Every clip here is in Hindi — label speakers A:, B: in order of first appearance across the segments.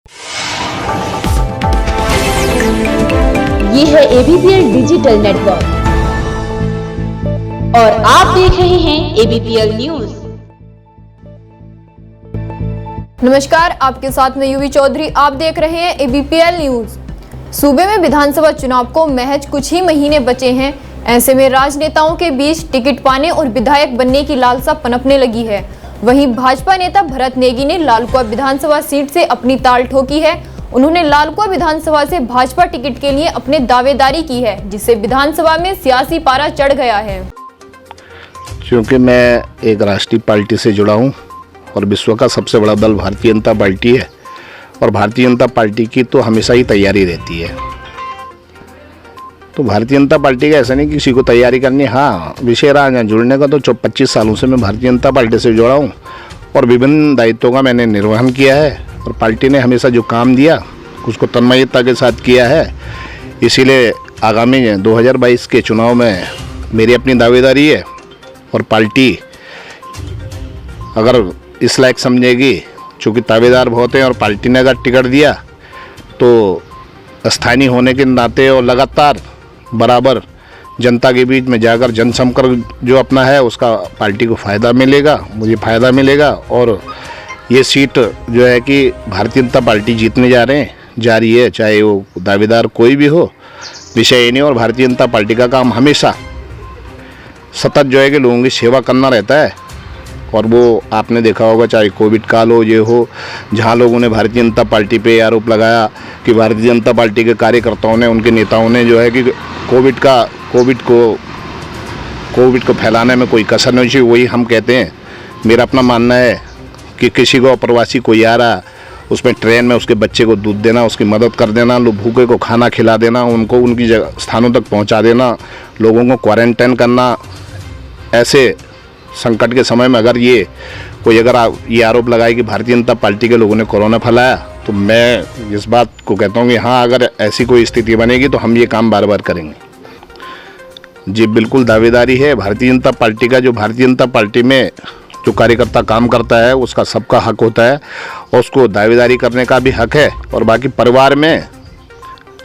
A: ये है ABPL डिजिटल नेटवर्क और आप देख रहे हैं ABPL न्यूज।
B: नमस्कार, आपके साथ मैं युवी चौधरी। आप देख रहे हैं ABPL न्यूज। सूबे में विधानसभा चुनाव को महज कुछ ही महीने बचे हैं। ऐसे में राजनेताओं के बीच टिकट पाने और विधायक बनने की लालसा पनपने लगी है। वहीं भाजपा नेता भरत नेगी ने लालकुआं विधानसभा सीट से अपनी ताल ठोकी है। उन्होंने लालकुआं विधानसभा से भाजपा टिकट के लिए अपने दावेदारी की है, जिससे विधानसभा में सियासी पारा चढ़ गया है।
C: क्योंकि मैं एक राष्ट्रीय पार्टी से जुड़ा हूं और विश्व का सबसे बड़ा दल भारतीय जनता पार्टी है और भारतीय जनता पार्टी की तो हमेशा ही तैयारी रहती है। तो भारतीय जनता पार्टी का ऐसा नहीं किसी को तैयारी करनी। हाँ, विषय रहा जुड़ने का तो 25 सालों से मैं भारतीय जनता पार्टी से जुड़ा हूँ और विभिन्न दायित्वों का मैंने निर्वहन किया है और पार्टी ने हमेशा जो काम दिया उसको तन्मयता के साथ किया है। इसीलिए आगामी 2022 के चुनाव में मेरी अपनी दावेदारी है और पार्टी अगर इस लायक समझेगी, चूँकि दावेदार बहुत हैं और पार्टी ने अगर टिकट दिया तो स्थानीय होने के नाते और लगातार बराबर जनता के बीच में जाकर जनसंपर्क जो अपना है उसका पार्टी को फ़ायदा मिलेगा, मुझे फ़ायदा मिलेगा। और ये सीट जो है कि भारतीय जनता पार्टी जीतने जा रही है, चाहे वो दावेदार कोई भी हो, विषय ये नहीं। और भारतीय जनता पार्टी का काम हमेशा सतत जो है कि लोगों की सेवा करना रहता है। और वो आपने देखा होगा, चाहे कोविड काल हो, ये हो, जहाँ लोगों ने भारतीय जनता पार्टी पे आरोप लगाया कि भारतीय जनता पार्टी के कार्यकर्ताओं ने, उनके नेताओं ने जो है कि कोविड को फैलाने में कोई कसर नहीं चाहिए। वही हम कहते हैं। मेरा अपना मानना है कि किसी को अप्रवासी कोई आ रहा, उसमें ट्रेन में उसके बच्चे को दूध देना, उसकी मदद कर देना, भूखे को खाना खिला देना, उनको उनकी जगह स्थानों तक पहुंचा देना, लोगों को क्वारंटाइन करना। ऐसे संकट के समय में अगर ये आरोप लगाए कि भारतीय जनता पार्टी के लोगों ने कोरोना फैलाया, तो मैं इस बात को कहता हूँ कि हाँ, अगर ऐसी कोई स्थिति बनेगी तो हम ये काम बार बार करेंगे। जी बिल्कुल दावेदारी है भारतीय जनता पार्टी का। जो भारतीय जनता पार्टी में जो कार्यकर्ता काम करता है उसका सबका हक होता है और उसको दावेदारी करने का भी हक है। और बाकी परिवार में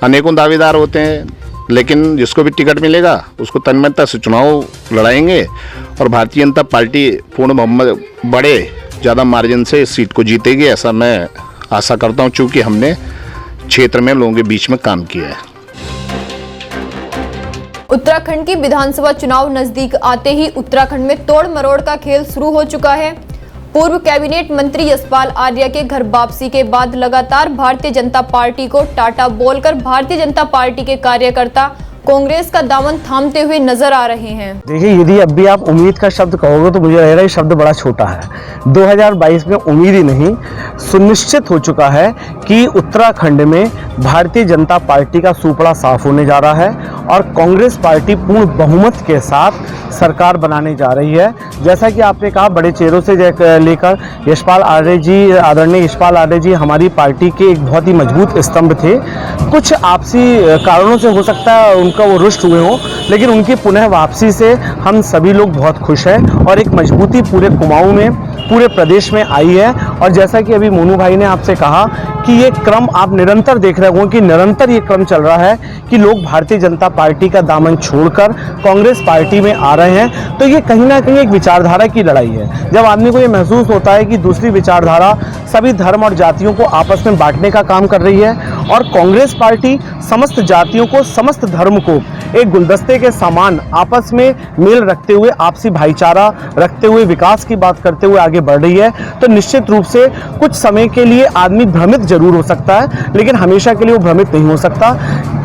C: अनेकों दावेदार होते हैं, लेकिन जिसको भी टिकट मिलेगा उसको तन्मयता से चुनाव लड़ाएंगे और भारतीय जनता पार्टी पूर्ण बहुमत बड़े ज़्यादा मार्जिन से इस सीट को जीतेगी, ऐसा मैं आशा करता हूँ, चूँकि हमने क्षेत्र में लोगों के बीच में काम किया है।
B: उत्तराखंड की विधानसभा चुनाव नजदीक आते ही उत्तराखंड में तोड़ मरोड़ का खेल शुरू हो चुका है। पूर्व कैबिनेट मंत्री यशपाल आर्य के घर वापसी के बाद लगातार भारतीय जनता पार्टी को टाटा बोलकर भारतीय जनता पार्टी के कार्यकर्ता कांग्रेस का दामन थामते हुए नजर आ रहे हैं।
D: देखिए, यदि अब भी आप उम्मीद का शब्द कहोगे तो मुझे लग रहा है शब्द बड़ा छोटा है। 2022 में उम्मीद ही नहीं, सुनिश्चित हो चुका है कि उत्तराखंड में भारतीय जनता पार्टी का सुपड़ा साफ होने जा रहा है और कांग्रेस पार्टी पूर्ण बहुमत के साथ सरकार बनाने जा रही है। जैसा कि आपने कहा, बड़े चेहरों से लेकर यशपाल आर्य जी, आदरणीय यशपाल आर्य जी हमारी पार्टी के एक बहुत ही मजबूत स्तंभ थे। कुछ आपसी कारणों से हो सकता है उनका वो रुष्ट हुए हों, लेकिन उनकी पुनः वापसी से हम सभी लोग बहुत खुश हैं और एक मजबूती पूरे कुमाऊं में, पूरे प्रदेश में आई है। और जैसा कि अभी मोनू भाई ने आपसे कहा कि ये क्रम आप निरंतर देख रहे होंगे कि निरंतर ये क्रम चल रहा है कि लोग भारतीय जनता पार्टी का दामन छोड़कर कांग्रेस पार्टी में आ रहे हैं। तो ये कहीं ना कहीं एक विचारधारा की लड़ाई है। जब आदमी को ये महसूस होता है कि दूसरी विचारधारा सभी धर्म और जातियों को आपस में बांटने का काम कर रही है और कांग्रेस पार्टी समस्त जातियों को, समस्त धर्म को एक गुलदस्ते के समान आपस में मेल रखते हुए, आपसी भाईचारा रखते हुए, विकास की बात करते हुए आगे बढ़ रही है, तो निश्चित रूप से कुछ समय के लिए आदमी भ्रमित जरूर हो सकता है, लेकिन हमेशा के लिए वो भ्रमित नहीं हो सकता।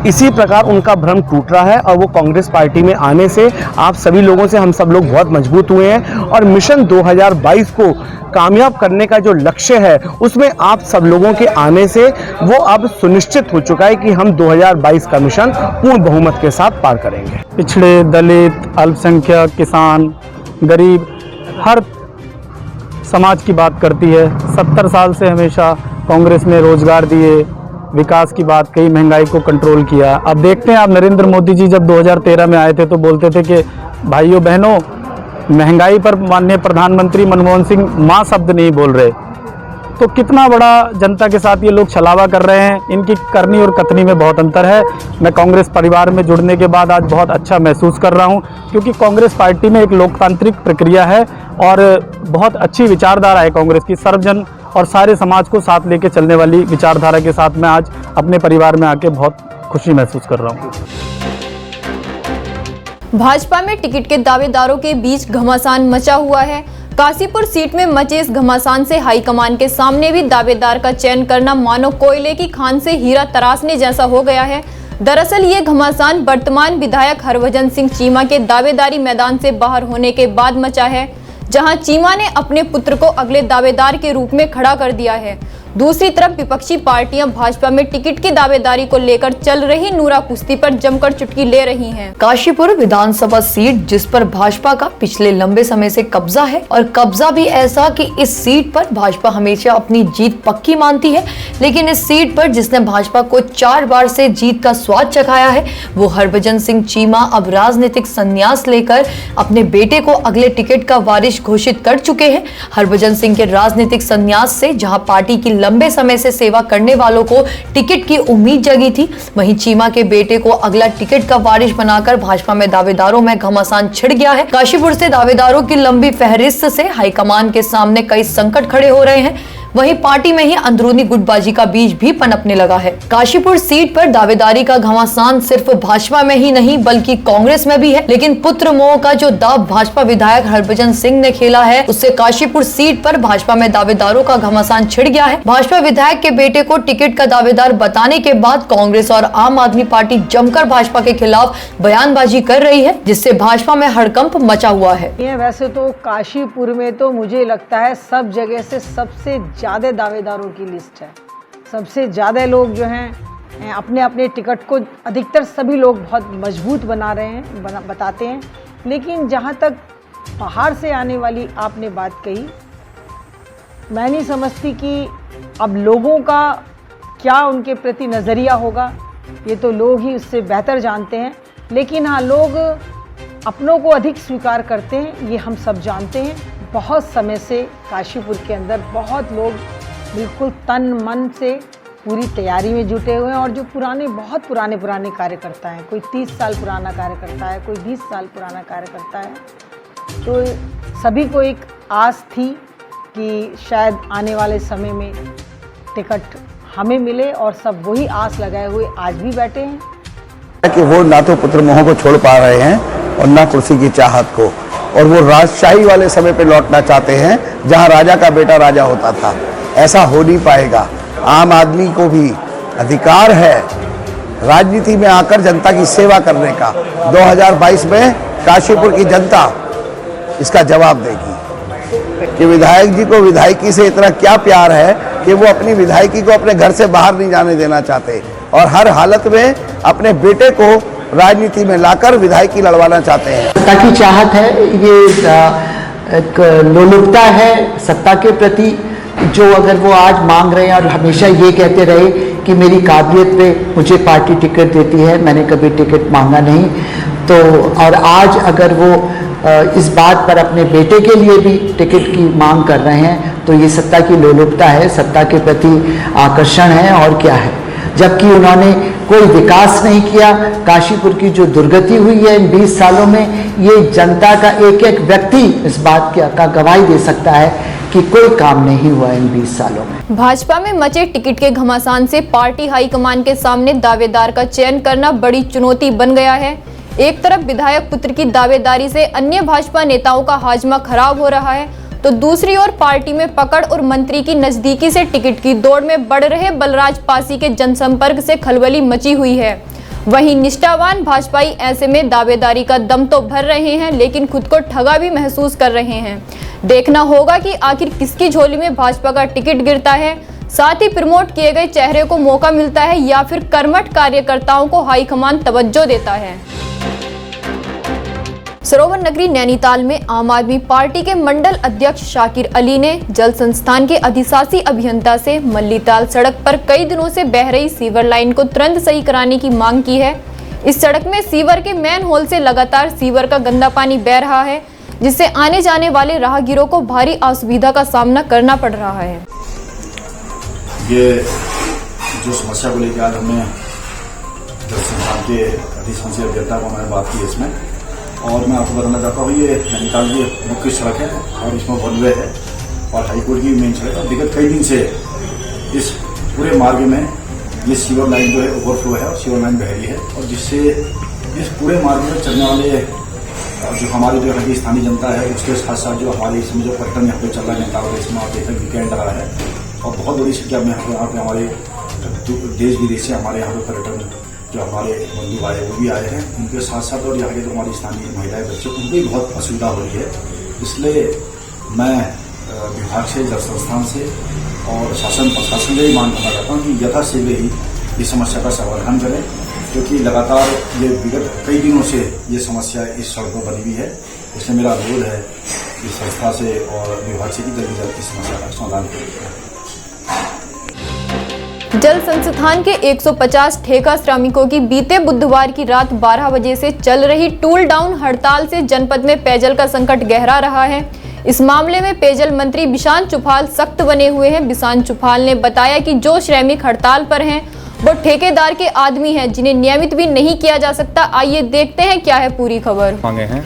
D: इसी प्रकार उनका भ्रम टूट रहा है और वो कांग्रेस पार्टी में आने से आप सभी लोगों से हम सब लोग बहुत मजबूत हुए हैं और मिशन 2022 को कामयाब करने का जो लक्ष्य है उसमें आप सब लोगों के आने से वो अब सुनिश्चित हो चुका है कि हम 2022 का मिशन पूर्ण बहुमत के साथ पार करेंगे।
E: पिछड़े, दलित, अल्पसंख्यक, किसान, गरीब, हर समाज की बात करती है। 70 साल से हमेशा कांग्रेस ने रोजगार दिए, विकास की बात कही, महंगाई को कंट्रोल किया। अब देखते हैं, आप नरेंद्र मोदी जी जब 2013 में आए थे तो बोलते थे कि भाइयों बहनों, महंगाई पर माननीय प्रधानमंत्री मनमोहन सिंह मां शब्द नहीं बोल रहे, तो कितना बड़ा जनता के साथ ये लोग छलावा कर रहे हैं, इनकी करनी और कथनी में बहुत अंतर है। मैं कांग्रेस परिवार में जुड़ने के बाद आज बहुत अच्छा महसूस कर रहा हूँ, क्योंकि कांग्रेस पार्टी में एक लोकतांत्रिक प्रक्रिया है और बहुत अच्छी विचारधारा है कांग्रेस की। सर्वजन और सारे समाज को साथ लेके चलने वाली विचारधारा के साथ मैं आज अपने परिवार में आके बहुत खुशी महसूस कर रहा हूँ।
B: भाजपा में टिकट के दावेदारों के बीच घमासान मचा हुआ है। काशीपुर सीट में मचे इस घमासान से हाईकमान के सामने भी दावेदार का चयन करना मानो कोयले की खान से हीरा तराशने जैसा हो गया है। दरअसल ये घमासान वर्तमान विधायक हरभजन सिंह चीमा के दावेदारी मैदान से बाहर होने के बाद मचा है, जहां चीमा ने अपने पुत्र को अगले दावेदार के रूप में खड़ा कर दिया है। दूसरी तरफ विपक्षी पार्टियां भाजपा में टिकट की दावेदारी को लेकर चल रही नूरा कुश्ती पर जमकर चुटकी ले रही हैं।
F: काशीपुर विधानसभा सीट जिस पर भाजपा का पिछले लंबे समय से कब्जा है, और कब्जा भी ऐसा कि इस सीट पर भाजपा हमेशा अपनी जीत पक्की मानती है, लेकिन इस सीट पर जिसने भाजपा को 4 बार से जीत का स्वाद चखाया है, वो हरभजन सिंह चीमा अब राजनीतिक संन्यास लेकर अपने बेटे को अगले टिकट का वारिस घोषित कर चुके हैं। हरभजन सिंह के राजनीतिक संन्यास से जहां पार्टी की लंबे समय से सेवा करने वालों को टिकट की उम्मीद जगी थी, वहीं चीमा के बेटे को अगला टिकट का वारिस बनाकर भाजपा में दावेदारों में घमासान छिड़ गया है। काशीपुर से दावेदारों की लंबी फहरिस्त से हाईकमान के सामने कई संकट खड़े हो रहे हैं, वहीं पार्टी में ही अंदरूनी गुटबाजी का बीज भी पनपने लगा है। काशीपुर सीट पर दावेदारी का घमासान सिर्फ भाजपा में ही नहीं बल्कि कांग्रेस में भी है, लेकिन पुत्र मोह का जो दाव भाजपा विधायक हरभजन सिंह ने खेला है, उससे काशीपुर सीट पर भाजपा में दावेदारों का घमासान छिड़ गया है। भाजपा विधायक के बेटे को टिकट का दावेदार बताने के बाद कांग्रेस और आम आदमी पार्टी जमकर भाजपा के खिलाफ बयानबाजी कर रही है, जिससे भाजपा में हड़कंप मचा हुआ है।
G: वैसे तो काशीपुर में तो मुझे लगता है सब जगह से सबसे ज़्यादा दावेदारों की लिस्ट है। सबसे ज़्यादा लोग जो हैं अपने अपने टिकट को अधिकतर सभी लोग बहुत मजबूत बना रहे हैं, बताते हैं। लेकिन जहाँ तक बाहर से आने वाली आपने बात कही, मैं नहीं समझती कि अब लोगों का क्या उनके प्रति नज़रिया होगा, ये तो लोग ही उससे बेहतर जानते हैं। लेकिन हाँ, लोग अपनों को अधिक स्वीकार करते हैं, ये हम सब जानते हैं। बहुत समय से काशीपुर के अंदर बहुत लोग बिल्कुल तन मन से पूरी तैयारी में जुटे हुए हैं, और जो बहुत पुराने कार्यकर्ता हैं, कोई 30 साल पुराना कार्यकर्ता है, कोई 20 साल पुराना कार्यकर्ता है, तो सभी को एक आस थी कि शायद आने वाले समय में टिकट हमें मिले, और सब वही आस लगाए हुए आज भी बैठे हैं
H: कि वो ना तो पुत्र मोह को छोड़ पा रहे हैं और ना कुर्सी की चाहत को, और वो राजशाही वाले समय पे लौटना चाहते हैं जहां राजा का बेटा राजा होता था। ऐसा हो नहीं पाएगा। आम आदमी को भी अधिकार है राजनीति में आकर जनता की सेवा करने का। 2022 में काशीपुर की जनता इसका जवाब देगी कि विधायक जी को विधायकी से इतना क्या प्यार है कि वो अपनी विधायकी को अपने घर से बाहर नहीं जाने देना चाहते, और हर हालत में अपने बेटे को राजनीति में लाकर विधायकी लड़वाना चाहते हैं।
I: सत्ता की चाहत है, ये एक लोलुपता है सत्ता के प्रति, जो अगर वो आज मांग रहे हैं और हमेशा ये कहते रहे कि मेरी काबिलियत पे मुझे पार्टी टिकट देती है, मैंने कभी टिकट मांगा नहीं, तो और आज अगर वो इस बात पर अपने बेटे के लिए भी टिकट की मांग कर रहे हैं, तो ये सत्ता की लोलुपता है, सत्ता के प्रति आकर्षण है, और क्या है। जबकि उन्होंने कोई विकास नहीं किया। काशीपुर की जो दुर्गति हुई है इन 20 सालों में, ये जनता का एक एक व्यक्ति इस बात का गवाही दे सकता है कि कोई काम नहीं हुआ इन 20 सालों में।
B: भाजपा में मचे टिकट के घमासान से पार्टी हाईकमान के सामने दावेदार का चयन करना बड़ी चुनौती बन गया है। एक तरफ विधायक पुत्र की दावेदारी से अन्य भाजपा नेताओं का हाजमा खराब हो रहा है, तो दूसरी ओर पार्टी में पकड़ और मंत्री की नजदीकी से टिकट की दौड़ में बढ़ रहे बलराज पासी के जनसंपर्क से खलबली मची हुई है। वहीं निष्ठावान भाजपाई ऐसे में दावेदारी का दम तो भर रहे हैं, लेकिन खुद को ठगा भी महसूस कर रहे हैं। देखना होगा कि आखिर किसकी झोली में भाजपा का टिकट गिरता है, साथ ही प्रमोट किए गए चेहरे को मौका मिलता है या फिर कर्मठ कार्यकर्ताओं को हाईकमान तवज्जो देता है। सरोवर नगरी नैनीताल में आम आदमी पार्टी के मंडल अध्यक्ष शाकिर अली ने जल संस्थान के अधिशासी अभियंता से मल्लीताल सड़क पर कई दिनों से बह रही सीवर लाइन को तुरंत सही कराने की मांग की है। इस सड़क में सीवर के मेन होल से लगातार सीवर का गंदा पानी बह रहा है, जिससे आने जाने वाले राहगीरों को भारी असुविधा का सामना करना पड़ रहा है।
J: ये जो समस्या को लेकर आज हमने जल संस्थान के अधिशासी अभियंता को मैंने बात की इसमें, और मैं आपको बताना चाहता हूँ ये नैनीताल की मुख्य सड़क है और इसमें वन वे है और हाईकोर्ट की मेन सड़क है। विगत कई दिन से इस पूरे मार्ग में ये सीवर लाइन जो है ओवरफ्लो है और सीवर लाइन बह रही है, और जिससे इस पूरे मार्ग में चलने वाले जो हमारे जो यहाँ की स्थानीय जनता है उसके साथ साथ जो हमारे इसमें जो पर्यटन यहाँ पे चल रहा है नैनीताल इसमें आप देखा वीकेंड आ रहा है और बहुत बड़ी संख्या में यहाँ पे हमारे देश विदेश से हमारे यहाँ पे पर्यटन जो हमारे बंधु आए वो भी आए हैं, उनके साथ साथ और यहाँ के जो हमारी स्थानीय महिलाएं बच्चे उनको भी बहुत असुविधा हो रही है। इसलिए मैं विभाग से, जल संस्थान से और शासन प्रशासन से ही मांग करना चाहता हूँ कि यथाशीघ्र ही इस समस्या का समाधान करें, क्योंकि लगातार ये विगत कई दिनों से ये समस्या इस सड़क पर बनी हुई है। इसलिए मेरा अनुरोध है कि संस्था से और विभाग से कि जल्दी जल्द इस समस्या का समाधान करें।
B: जल संस्थान के 150 ठेका श्रमिकों की बीते बुधवार की रात 12 बजे से चल रही टूल डाउन हड़ताल से जनपद में पेयजल का संकट गहरा रहा है। इस मामले में पेयजल मंत्री बिशान चुफाल सख्त बने हुए हैं। बिशान चुफाल ने बताया कि जो श्रमिक हड़ताल पर हैं वो ठेकेदार के आदमी हैं जिन्हें नियमित भी नहीं किया जा सकता। आइए देखते हैं क्या है पूरी खबर।
K: मांगे हैं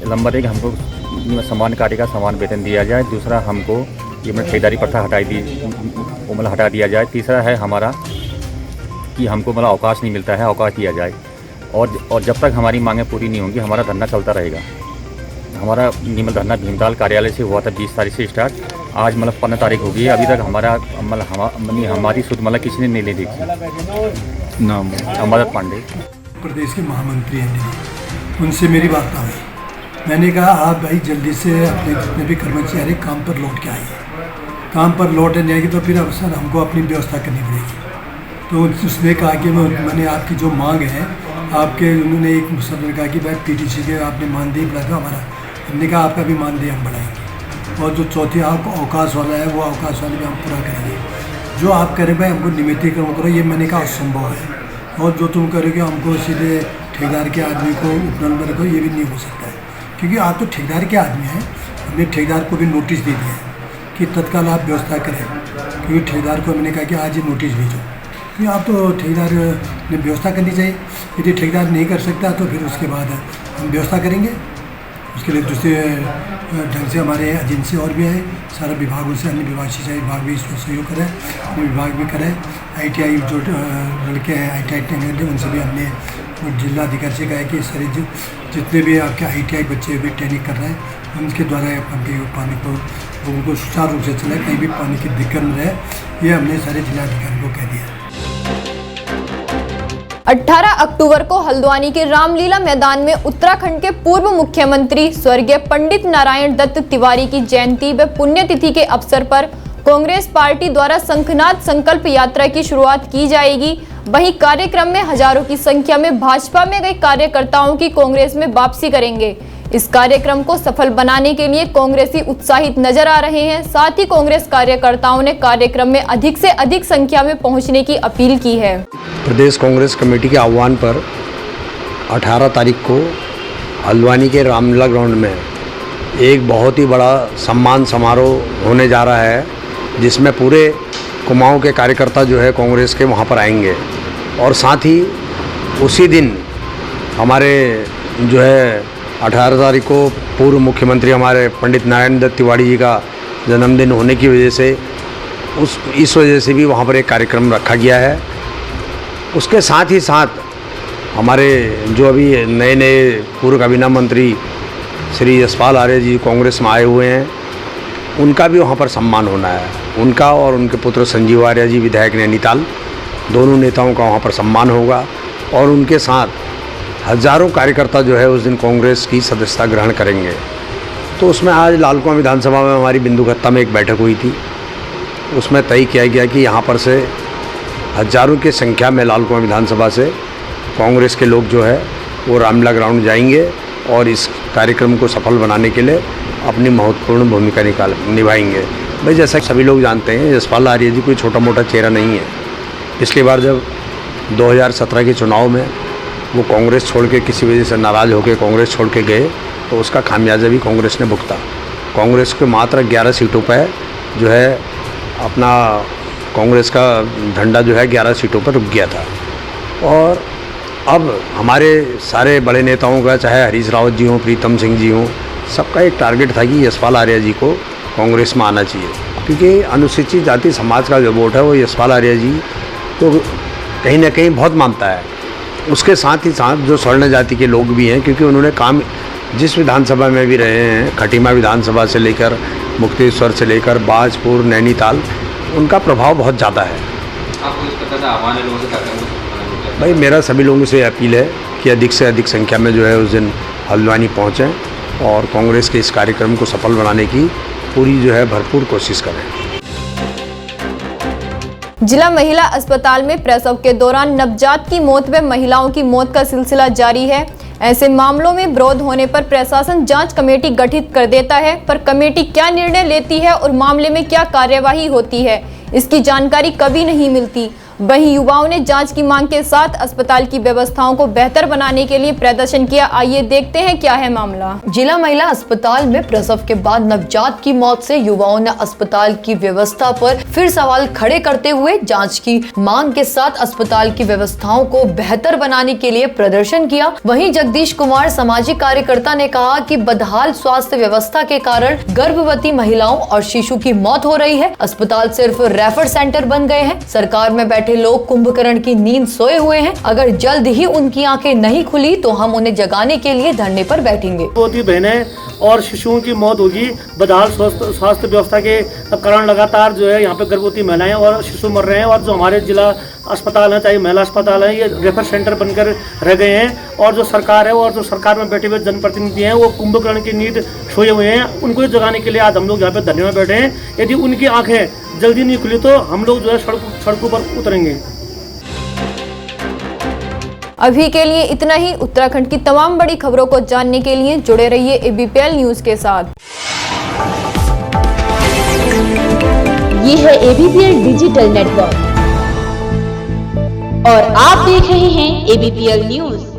K: नंबर 1 हमको समान कार्य का समान वेतन दिया जाए, दूसरा हमको ये ठेकेदारी प्रथा हटा दिया जाए, तीसरा है हमारा कि हमको अवकाश नहीं मिलता है, अवकाश दिया जाए, और जब तक हमारी मांगें पूरी नहीं होंगी हमारा धरना चलता रहेगा। हमारा धरना भीमताल कार्यालय से हुआ था 20 तारीख से स्टार्ट, आज 15 तारीख हो गई है, अभी तक हमारी सुध किसी ने नहीं ले देखी। नाम अमरत पांडे,
L: प्रदेश के महामंत्री हैं, उनसे मेरी वार्ता हुई। मैंने कहा आप भाई जल्दी से अपने जितने भी कर्मचारी काम पर लौट के आइए, काम पर लौट नहीं आएगी तो फिर अवसर हमको अपनी व्यवस्था करनी पड़ेगी। तो उसने कहा कि मैंने आपकी जो मांग है आपके, उन्होंने एक मुसलमान ने कहा कि भाई पीटीसी के आपने मानदेय बढ़ा दो हमारा, हमने कहा आपका भी मानदेय हम बढ़ाएंगे, और जो चौथी आपको अवकाश वाला है वो अवकाश वाले भी हम पूरा करेंगे। जो आप करें भाई हमको नियमितीकरण करो, ये मैंने कहा असंभव है, और जो तुम करोगे हमको सीधे ठेकेदार के आदमी को उपनल में रखो, ये भी नहीं हो सकता है, क्योंकि आप तो ठेकेदार के आदमी हैं। हमने ठेकेदार को भी नोटिस दे दिया है कि तत्काल आप व्यवस्था करें, क्योंकि ठेकेदार को मैंने कहा कि आज ही नोटिस भेजो, क्योंकि आप तो ठेकेदार ने व्यवस्था करनी चाहिए। यदि ठेकेदार नहीं कर सकता तो फिर उसके बाद हम व्यवस्था करेंगे। उसके लिए दूसरे ढंग से हमारे एजेंसी और भी है, सारा विभागों से, अन्य विभाग, सिंचाई विभाग भी इसमें सहयोग करें, अन्य विभाग भी करें। ITI जो लड़के हैं ITI ट्रेनर, उनसे भी हमने जिला अधिकारी से कहा है कि सारे जितने भी आपके ITI बच्चे भी ट्रेनिंग कर रहे हैं, उनके द्वारा पानी को उनको सुचारू रूप से चले, कहीं भी पानी की दिक्कत न रहे, ये हमने सारे जिला अधिकारी को कह दिया।
B: 18 अक्टूबर को हल्द्वानी के रामलीला मैदान में उत्तराखंड के पूर्व मुख्यमंत्री स्वर्गीय पंडित नारायण दत्त तिवारी की जयंती व पुण्यतिथि के अवसर पर कांग्रेस पार्टी द्वारा शंखनाद संकल्प यात्रा की शुरुआत की जाएगी। वहीं कार्यक्रम में हजारों की संख्या में भाजपा में गए कार्यकर्ताओं की कांग्रेस में वापसी करेंगे। इस कार्यक्रम को सफल बनाने के लिए कांग्रेसी उत्साहित नजर आ रहे हैं। साथ ही कांग्रेस कार्यकर्ताओं ने कार्यक्रम में अधिक से अधिक संख्या में पहुंचने की अपील की है।
M: प्रदेश कांग्रेस कमेटी के आह्वान पर 18 तारीख को हल्द्वानी के रामलीला ग्राउंड में एक बहुत ही बड़ा सम्मान समारोह होने जा रहा है, जिसमें पूरे कुमाऊं के कार्यकर्ता जो है कांग्रेस के वहां पर आएंगे, और साथ ही उसी दिन हमारे जो है 18 तारीख को पूर्व मुख्यमंत्री हमारे पंडित नारायण दत्त तिवारी जी का जन्मदिन होने की वजह से इस वजह से भी वहाँ पर एक कार्यक्रम रखा गया है। उसके साथ ही साथ हमारे जो अभी नए नए पूर्व कैबिनेट मंत्री श्री यशपाल आर्य जी कांग्रेस में आए हुए हैं, उनका भी वहाँ पर सम्मान होना है। उनका और उनके पुत्र संजीव आर्य जी विधायक नैनीताल, दोनों नेताओं का वहाँ पर सम्मान होगा, और उनके साथ हजारों कार्यकर्ता जो है उस दिन कांग्रेस की सदस्यता ग्रहण करेंगे। तो उसमें आज लालकुआं विधानसभा में हमारी बिंदुखत्ता में एक बैठक हुई थी, उसमें तय किया गया कि यहाँ पर से हजारों की संख्या में लालकुआं विधानसभा से कांग्रेस के लोग जो है वो रामलीला ग्राउंड जाएंगे और इस कार्यक्रम को सफल बनाने के लिए अपनी महत्वपूर्ण भूमिका निभाएंगे। भाई जैसा कि सभी लोग जानते हैं, यशपाल आर्य जी कोई छोटा मोटा चेहरा नहीं है। पिछली बार जब 2017 के चुनाव में वो कांग्रेस छोड़ के किसी वजह से नाराज़ होकर कांग्रेस छोड़ के गए, तो उसका खामियाजा भी कांग्रेस ने भुगता। कांग्रेस के मात्र 11 सीटों पर जो है अपना कांग्रेस का झंडा जो है 11 सीटों पर रुक गया था। और अब हमारे सारे बड़े नेताओं का, चाहे हरीश रावत जी हों, प्रीतम सिंह जी हों, सबका एक टारगेट था कि यशपाल आर्या जी को कांग्रेस में आना चाहिए, क्योंकि अनुसूचित जाति समाज का जो वोट है वो यशपाल आर्या जी तो कहीं ना कहीं बहुत मानता है। उसके साथ ही साथ जो स्वर्ण जाति के लोग भी हैं, क्योंकि उन्होंने काम जिस विधानसभा में भी रहे हैं, खटीमा विधानसभा से लेकर मुक्तेश्वर से लेकर बाजपुर, नैनीताल, उनका प्रभाव बहुत ज़्यादा है।
N: आपको इस प्रकार से आह्वान है लोगों से क्या?
M: भाई मेरा सभी लोगों से अपील है कि अधिक से अधिक संख्या में जो है उस दिन हल्द्वानी पहुँचें और कांग्रेस के इस कार्यक्रम को सफल बनाने की पूरी जो है भरपूर कोशिश करें।
B: जिला महिला अस्पताल में प्रसव के दौरान नवजात की मौत व महिलाओं की मौत का सिलसिला जारी है। ऐसे मामलों में विरोध होने पर प्रशासन जांच कमेटी गठित कर देता है, पर कमेटी क्या निर्णय लेती है और मामले में क्या कार्यवाही होती है, इसकी जानकारी कभी नहीं मिलती। वहीं युवाओं ने जांच की मांग के साथ अस्पताल की व्यवस्थाओं को बेहतर बनाने के लिए प्रदर्शन किया। आइए देखते हैं क्या है मामला।
F: जिला महिला अस्पताल में प्रसव के बाद नवजात की मौत से युवाओं ने अस्पताल की व्यवस्था पर फिर सवाल खड़े करते हुए जांच की मांग के साथ अस्पताल की व्यवस्थाओं को बेहतर बनाने के लिए प्रदर्शन किया। वहीं जगदीश कुमार सामाजिक कार्यकर्ता ने कहा कि बदहाल स्वास्थ्य व्यवस्था के कारण गर्भवती महिलाओं और शिशु की मौत हो रही है। अस्पताल सिर्फ रेफर सेंटर बन गए हैं। सरकार में बैठे लोग कुंभकर्ण की नींद सोए हुए हैं। अगर जल्द ही उनकी आंखें नहीं खुली तो हम उन्हें जगाने के लिए धरने पर बैठेंगे।
E: गर्भवती बहनें और शिशुओं की मौत होगी। बदहाल स्वास्थ्य व्यवस्था के कारण लगातार जो है यहाँ पे गर्भवती महिलाएं और शिशु मर रहे हैं। और जो हमारे जिला अस्पताल है, चाहे महिला अस्पताल है, ये रेफर सेंटर बनकर रह गए हैं। और जो सरकार है और जो सरकार में बैठे हुए जनप्रतिनिधि हैं वो कुंभकर्ण की नींद सोए हुए हैं। उनको जगाने के लिए आज हम लोग यहाँ पे धरने में बैठे हैं। यदि उनकी आंखें जल्दी नहीं खुली तो हम लोग जो है सड़कों पर उतरेंगे।
B: अभी के लिए इतना ही। उत्तराखंड की तमाम बड़ी खबरों को जानने के लिए जुड़े रहिए ABPL न्यूज के साथ।
A: ये है ABPL डिजिटल नेटवर्क और आप देख रहे हैं ABPL न्यूज।